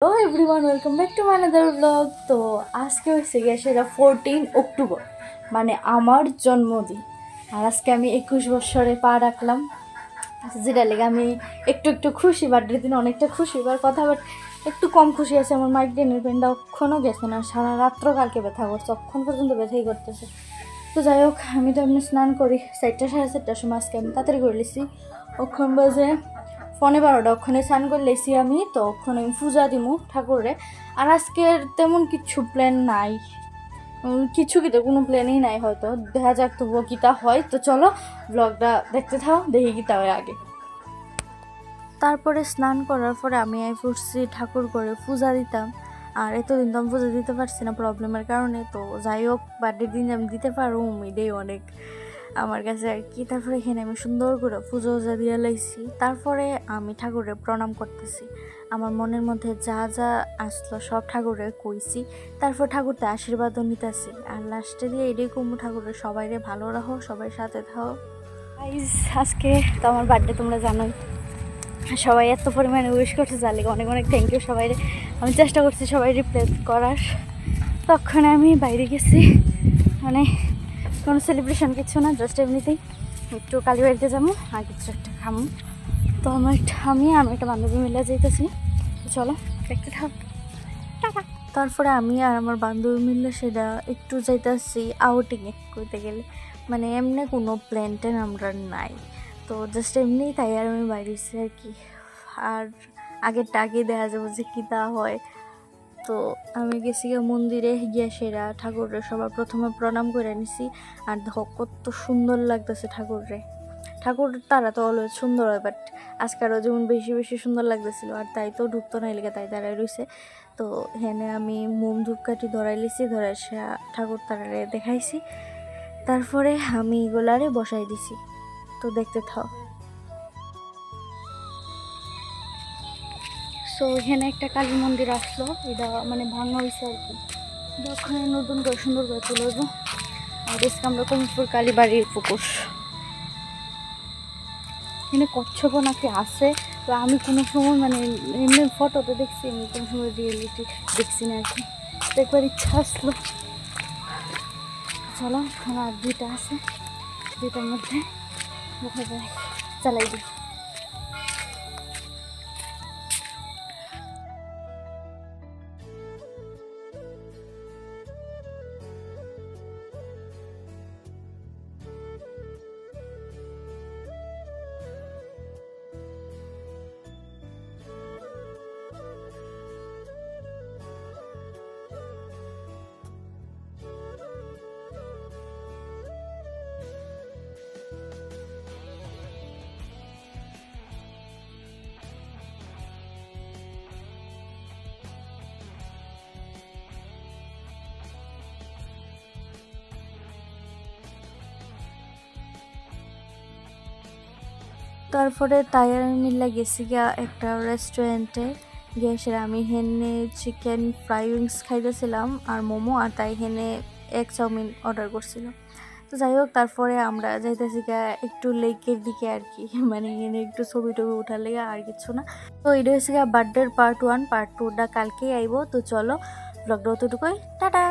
Hello everyone, welcome back to my another blog. তো আজকে হচ্ছে গিয়ে সেটা 14 অক্টোবর, মানে আমার জন্মদিন। আর আজকে আমি 21 বছরে পা রাখলাম, যেটা লেগে আমি একটু একটু খুশি। বার্থডে দিন অনেকটা খুশি এবার কথা, বাট একটু কম খুশি আছে। আমার মাইগ্রেনের পেনটা অক্ষণও গেছে না, সারা রাত্র কালকে ব্যথা করছে, অক্ষণ পর্যন্ত ব্যথাই করতেছে। তো যাই হোক, আমি তো এমনি স্নান করি 4টা সাড়ে 4টার সময়। আজকে আমি তাড়াতাড়ি করে লিছি, অক্ষণ বাজে 12:15। ওখানে স্নান করে লেছি আমি, তো ওখানে আমি পূজা দিমু ঠাকুরে। আর আজকের তেমন কিছু প্ল্যান নাই, কিছু কোনো প্ল্যানই নাই, হয়তো দেখা যাক তবুও কিতা হয়। তো চলো ব্লগটা দেখতে থাও, দেখি কিতা হয় আগে। তারপরে স্নান করার পরে আমি পড়ছি ঠাকুর করে পূজা দিতাম। আর এতদিন তো আমি পূজা দিতে পারছি না প্রবলেমের কারণে। তো যাই হোক, বার্থডের দিন আমি দিতে পারবো এটাই অনেক আমার কাছে আর কি। তারপরে এখানে আমি সুন্দর করে পুজো দিয়ে লাইছি। তারপরে আমি ঠাকুরে প্রণাম করতেছি, আমার মনের মধ্যে যা যা আসলো সব ঠাকুরে কইছি। তারপর ঠাকুরতে আশীর্বাদও নিতেছি। আর লাস্টে দিয়ে এটাই কমু, ঠাকুরের সবাইরে ভালো রাখো, সবাই সাথে থাও। আজকে তো আমার বার্থডে, তোমরা জানোই। সবাই এত পরিমাণে উইশ করছে, যার লেগে অনেক অনেক থ্যাংক ইউ সবাই। আমি চেষ্টা করছি সবাই রিপ্লাই করার। তখন আমি বাইরে গেছি, মানে কোনো সেলিব্রেশন কিছু না, জাস্ট এমনিতেই একটু কালী বাড়িতে যাবো আর কিছু একটা খামো। তো আমি একটা বান্ধবী মিলে যেতেছি, চলো দেখতে থাক। তারপরে আমি আর আমার বান্ধবী মিলে সেটা একটু যাইতেছি আউটিংয়ে করতে গেলে, মানে এমনি কোনো প্ল্যান ট্যান আমরা নাই। তো জাস্ট এমনি তাই আর আমি বাইরেছি আর কি। আর আগেরটা আগে দেখা যাবো যে কী তা হয়। তো আমি গেছি মন্দিরে গিয়ে সেরা ঠাকুরের সবার প্রথমে প্রণাম করে নিছি। আর দেখো কত সুন্দর লাগতেছে ঠাকুর তারা তো অলওয়েজ সুন্দর হয়, বাট আজকারও যেমন বেশি বেশি সুন্দর লাগতেছিল। আর তাই তো ঢুকতো না এলাকা, তাই দাঁড়ায় রয়েছে। তো হেনে আমি মোম ধূপকাঠি ধরাই লিছি, ধরে ঠাকুর তারারে দেখাইছি। তারপরে আমি এগুলারে বসাই দিছি, তো দেখতে থাও। সো এখানে একটা কালী মন্দির আসলো, এটা মানে ভাঙা হয়েছে আর কি। ওখানে নতুন করে সুন্দর করে তুলে দেবো। আর দেখছি আমরা কমপুর কালী বাড়ির পুকুর, এখানে কচ্ছপ নাকি আছে। তো আমি কোনো সময় মানে এমনি ফটোতে দেখছি, আমি কোনো সময় রিয়েলিটি দেখছি না আর কি। একবার ইচ্ছা আসলো, চলো আমার 2টা আছে, 2টার মধ্যে দেখা যায় চালাই দিই। তারপরে তাই আমি মিল্লা গেছি গিয়া একটা রেস্টুরেন্টে গিয়ে সেটা আমি হেনে চিকেন ফ্রাই উইংস খাইতেছিলাম আর মোমো, আর তাই হেনে এগ চাউমিন অর্ডার করছিলাম। তো যাই হোক, তারপরে আমরা যাইতেছি গিয়া একটু লেকের দিকে আর কি, মানে এনে একটু ছবি টবি উঠার লেগে, আর কিছু না। তো এটা হচ্ছে গিয়া বার্থডের পার্ট 1, পার্ট 2টা কালকেই আইব। তো চলো ব্লগটা অতটুকুই, টাটা।